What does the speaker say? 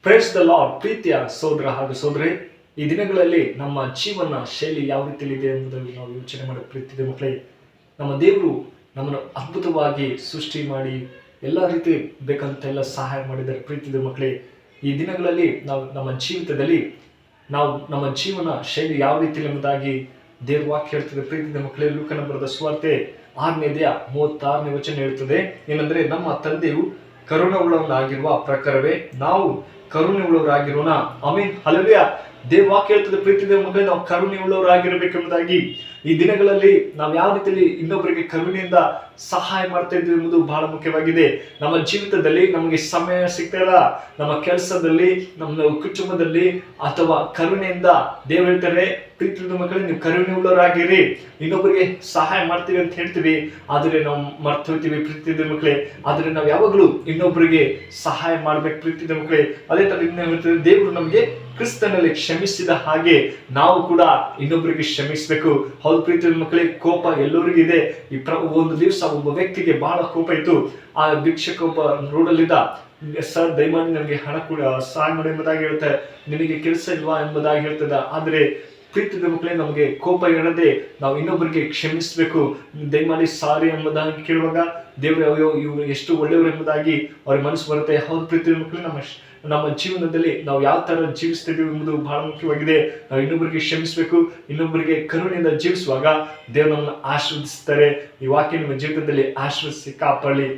Praise the lord. ಪ್ರೀತಿಯ ಸೋದರ ಹಾಗೂ ಸೋದರಿ, ಈ ದಿನಗಳಲ್ಲಿ ನಮ್ಮ ಜೀವನ ಶೈಲಿ ಯಾವ ರೀತಿಯಲ್ಲಿದೆ ಎಂಬುದನ್ನು ನಾವು ಯೋಚನೆ ಮಾಡೋ ಪ್ರೀತಿದೆ ಮಕ್ಕಳೇ. ನಮ್ಮ ದೇವರು ನಮ್ಮನ್ನು ಅದ್ಭುತವಾಗಿ ಸೃಷ್ಟಿ ಮಾಡಿ ಎಲ್ಲ ರೀತಿ ಬೇಕಂತೆಲ್ಲ ಸಹಾಯ ಮಾಡಿದ್ದಾರೆ ಪ್ರೀತಿದೆ ಮಕ್ಕಳೇ. ಈ ದಿನಗಳಲ್ಲಿ ನಾವು ನಮ್ಮ ಜೀವಿತದಲ್ಲಿ ನಮ್ಮ ಜೀವನ ಶೈಲಿ ಯಾವ ರೀತಿ ಎಂಬುದಾಗಿ ದೇವ್ರ ವಾಕ್ಯ ಹೇಳ್ತದೆ ಪ್ರೀತಿದೆ ಮಕ್ಕಳೇ. ಲೂಕನ ಬರೆದ ಸುವಾರ್ತೆ 6ನೇ ಅಧ್ಯಾಯ 36ನೇ ವಚನ ಹೇಳ್ತದೆ ಏನಂದ್ರೆ, ನಮ್ಮ ತಂದೆಯು ಕರುಣವುಳ್ಳವನಾಗಿರುವ ಪ್ರಕಾರವೇ ನಾವು ಕರುಣೆ ಉಳ್ಳವರಾಗಿರೋಣ. Amen, hallelujah. ದೇವ್ರ ವಾಕ್ಯ ಹೇಳ್ತದೆ ಪ್ರೀತಿದೆ ಮಕ್ಕಳೇ, ನಾವು ಕರುಣೆ ಉಳ್ಳವರಾಗಿರಬೇಕೆಂಬುದಾಗಿ. ಈ ದಿನಗಳಲ್ಲಿ ನಾವು ಯಾವ ರೀತಿಯಲ್ಲಿ ಇನ್ನೊಬ್ಬರಿಗೆ ಕರುಣೆಯಿಂದ ಸಹಾಯ ಮಾಡ್ತಾ ಇದ್ದೀವಿ ಎಂಬುದು ಬಹಳ ಮುಖ್ಯವಾಗಿದೆ. ನಮ್ಮ ಜೀವಿತದಲ್ಲಿ ನಮಗೆ ಸಮಯ ಸಿಗ್ತಾ ಇಲ್ಲ, ನಮ್ಮ ಕೆಲಸದಲ್ಲಿ, ನಮ್ಮ ಕುಟುಂಬದಲ್ಲಿ, ಅಥವಾ ಕರುಣೆಯಿಂದ ದೇವ್ರು ಹೇಳ್ತಾರೆ ಪ್ರೀತಿದ ಮಕ್ಕಳೇ, ನೀವು ಕರುಣೆ ಉಳ್ಳವರಾಗಿರಿ. ಇನ್ನೊಬ್ಬರಿಗೆ ಸಹಾಯ ಮಾಡ್ತೀವಿ ಅಂತ ಹೇಳ್ತೀವಿ, ಆದರೆ ನಾವು ಮರ್ತು ಹೋಗ್ತೀವಿ ಪ್ರೀತಿದ ಮಕ್ಕಳೇ. ಆದರೆ ನಾವು ಯಾವಾಗಲೂ ಇನ್ನೊಬ್ಬರಿಗೆ ಸಹಾಯ ಮಾಡ್ಬೇಕು ಪ್ರೀತಿದ ಮಕ್ಕಳೇ. ಅದೇ ತರ ಇನ್ನು ಹೇಳ್ತದೆ, ದೇವರು ನಮಗೆ ಕ್ರಿಸ್ತನಲ್ಲಿ ಕ್ಷಮಿಸಿದ ಹಾಗೆ ನಾವು ಕೂಡ ಇನ್ನೊಬ್ಬರಿಗೆ ಕ್ಷಮಿಸಬೇಕು. ಹೌದು ಪ್ರೀತಿಯ ಮಕ್ಕಳೇ, ಕೋಪ ಎಲ್ಲರಿಗೂ ಇದೆ. ಒಂದು ದಿವಸ ಒಬ್ಬ ವ್ಯಕ್ತಿಗೆ ಬಹಳ ಕೋಪ ಇತ್ತು. ಆ ಭಿಕ್ಷಕ ಒಬ್ಬ ರೋಡಲ್ಲಿದ್ದ, ಸರ್ ದಯಮಾಡಿ ನನಗೆ ಹಣ ಕೂಡ ಸಹಾಯ ಮಾಡಿ ಎಂಬುದಾಗಿ ಹೇಳ್ತಾರೆ. ನಿನಗೆ ಕೆಲಸ ಇಲ್ವಾ ಎಂಬುದಾಗಿ ಹೇಳ್ತದ. ಆದ್ರೆ ಪ್ರೀತಿಯ ಮಕ್ಕಳೇ, ನಮಗೆ ಕೋಪ ಇರದೆ ನಾವು ಇನ್ನೊಬ್ಬರಿಗೆ ಕ್ಷಮಿಸಬೇಕು. ದಯಮಾಡಿ ಸಾರಿ ಎಂಬುದಾಗಿ ಕೇಳುವಾಗ ದೇವರು ಇವರು ಎಷ್ಟು ಒಳ್ಳೆಯವರು ಎಂಬುದಾಗಿ ಅವ್ರಿಗೆ ಮನಸ್ಸು ಬರುತ್ತೆ. ಹೌದು ಪ್ರೀತಿಯ ಮಕ್ಕಳೇ, ನಮ್ಮ ಜೀವನದಲ್ಲಿ ನಾವು ಯಾವ ತರ ಜೀವಿಸ್ತಿದ್ದೀವಿ ಎಂಬುದು ಬಹಳ ಮುಖ್ಯವಾಗಿದೆ. ನಾವು ಇನ್ನೊಬ್ಬರಿಗೆ ಕ್ಷಮಿಸಬೇಕು, ಇನ್ನೊಬ್ಬರಿಗೆ ಕರುಣೆಯಿಂದ ಜೀವಿಸುವಾಗ ದೇವರು ನಮ್ಮನ್ನು ಆಶೀರ್ವದಿಸ್ತಾರೆ. ಈ ವಾಕ್ಯ ನಿಮ್ಮ ಜೀವಿತದಲ್ಲಿ ಆಶೀರ್ವದಿಸಿ ಕಾಪಾಡಲಿ.